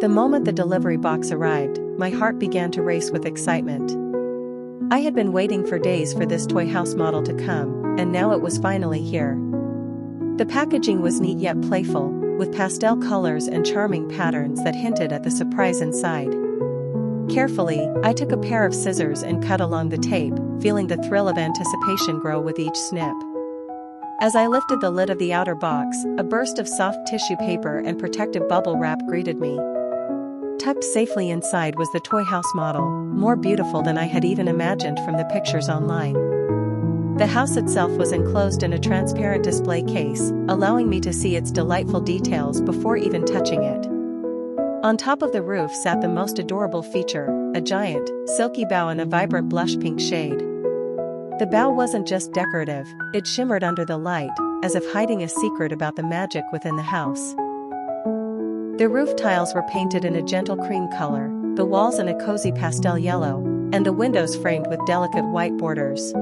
The moment the delivery box arrived, my heart began to race with excitement. I had been waiting for days for this toy house model to come, and now it was finally here. The packaging was neat yet playful, with pastel colors and charming patterns that hinted at the surprise inside. Carefully, I took a pair of scissors and cut along the tape, feeling the thrill of anticipation grow with each snip. As I lifted the lid of the outer box, a burst of soft tissue paper and protective bubble wrap greeted me. Tucked safely inside was the toy house model, more beautiful than I had even imagined from the pictures online. The house itself was enclosed in a transparent display case, allowing me to see its delightful details before even touching it. On top of the roof sat the most adorable feature, a giant, silky bow in a vibrant blush pink shade. The bow wasn't just decorative, it shimmered under the light, as if hiding a secret about the magic within the house. The roof tiles were painted in a gentle cream color, the walls in a cozy pastel yellow, and the windows framed with delicate white borders.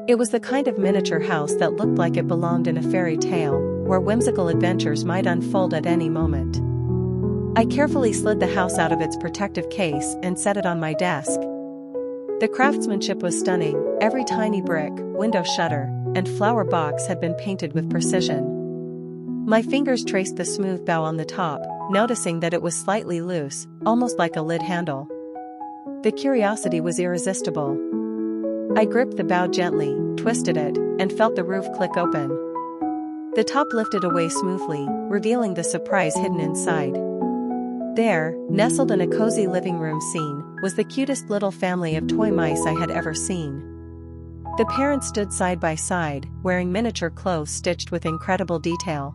It was the kind of miniature house that looked like it belonged in a fairy tale, where whimsical adventures might unfold at any moment. I carefully slid the house out of its protective case and set it on my desk. The craftsmanship was stunning, every tiny brick, window shutter, and flower box had been painted with precision. My fingers traced the smooth bow on the top, noticing that it was slightly loose, almost like a lid handle. The curiosity was irresistible. I gripped the bow gently, twisted it, and felt the roof click open. The top lifted away smoothly, revealing the surprise hidden inside. There, nestled in a cozy living room scene, was the cutest little family of toy mice I had ever seen. The parents stood side by side, wearing miniature clothes stitched with incredible detail.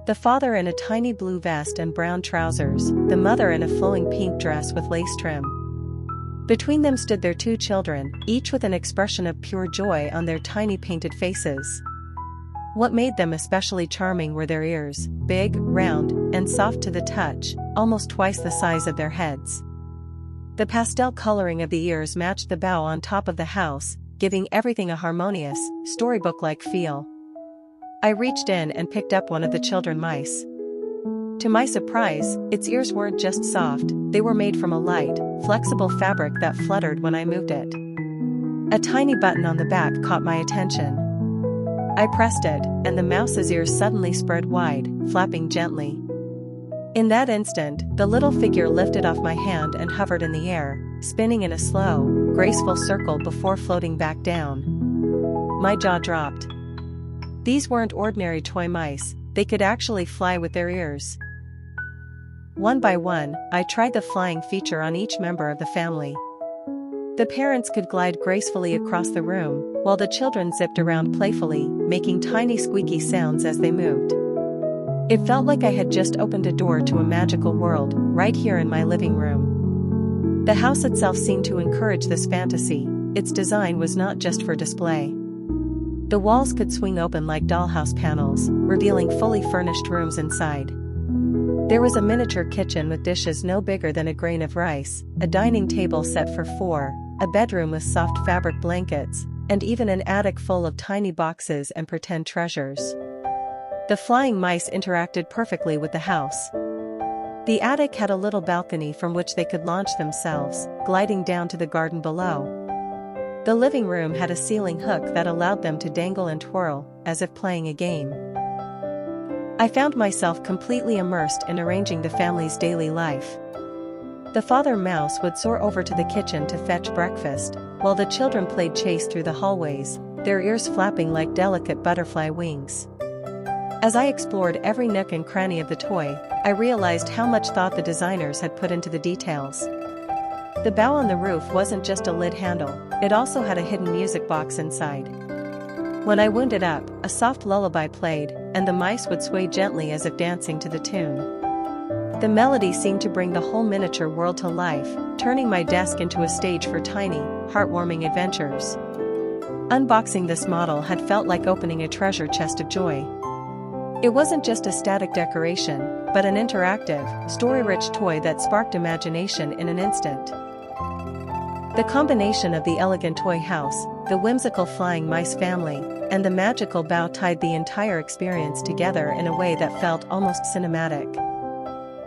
The father in a tiny blue vest and brown trousers, the mother in a flowing pink dress with lace trim. Between them stood their two children, each with an expression of pure joy on their tiny painted faces. What made them especially charming were their ears, big, round, and soft to the touch, almost twice the size of their heads. The pastel coloring of the ears matched the bow on top of the house, giving everything a harmonious, storybook-like feel. I reached in and picked up one of the children mice. To my surprise, its ears weren't just soft, they were made from a light, flexible fabric that fluttered when I moved it. A tiny button on the back caught my attention. I pressed it, and the mouse's ears suddenly spread wide, flapping gently. In that instant, the little figure lifted off my hand and hovered in the air, spinning in a slow, graceful circle before floating back down. My jaw dropped. These weren't ordinary toy mice, they could actually fly with their ears. One by one, I tried the flying feature on each member of the family. The parents could glide gracefully across the room, while the children zipped around playfully, making tiny squeaky sounds as they moved. It felt like I had just opened a door to a magical world, right here in my living room. The house itself seemed to encourage this fantasy, its design was not just for display. The walls could swing open like dollhouse panels, revealing fully furnished rooms inside. There was a miniature kitchen with dishes no bigger than a grain of rice, a dining table set for four, a bedroom with soft fabric blankets, and even an attic full of tiny boxes and pretend treasures. The flying mice interacted perfectly with the house. The attic had a little balcony from which they could launch themselves, gliding down to the garden below. The living room had a ceiling hook that allowed them to dangle and twirl, as if playing a game. I found myself completely immersed in arranging the family's daily life. The father mouse would soar over to the kitchen to fetch breakfast, while the children played chase through the hallways, their ears flapping like delicate butterfly wings. As I explored every nook and cranny of the toy, I realized how much thought the designers had put into the details. The bow on the roof wasn't just a lid handle, it also had a hidden music box inside. When I wound it up, a soft lullaby played, and the mice would sway gently as if dancing to the tune. The melody seemed to bring the whole miniature world to life, turning my desk into a stage for tiny, heartwarming adventures. Unboxing this model had felt like opening a treasure chest of joy. It wasn't just a static decoration, but an interactive, story-rich toy that sparked imagination in an instant. The combination of the elegant toy house, the whimsical flying mice family, and the magical bow tied the entire experience together in a way that felt almost cinematic.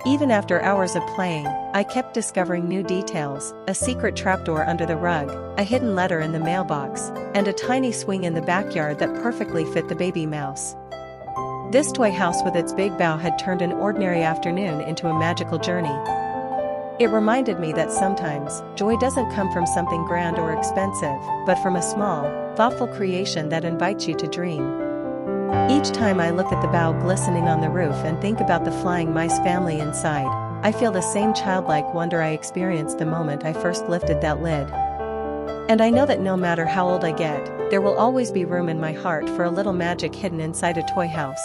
Even after hours of playing, I kept discovering new details: a secret trapdoor under the rug, a hidden letter in the mailbox, and a tiny swing in the backyard that perfectly fit the baby mouse. This toy house with its big bow had turned an ordinary afternoon into a magical journey. It reminded me that sometimes, joy doesn't come from something grand or expensive, but from a small, thoughtful creation that invites you to dream. Each time I look at the bow glistening on the roof and think about the flying mice family inside, I feel the same childlike wonder I experienced the moment I first lifted that lid. And I know that no matter how old I get, there will always be room in my heart for a little magic hidden inside a toy house.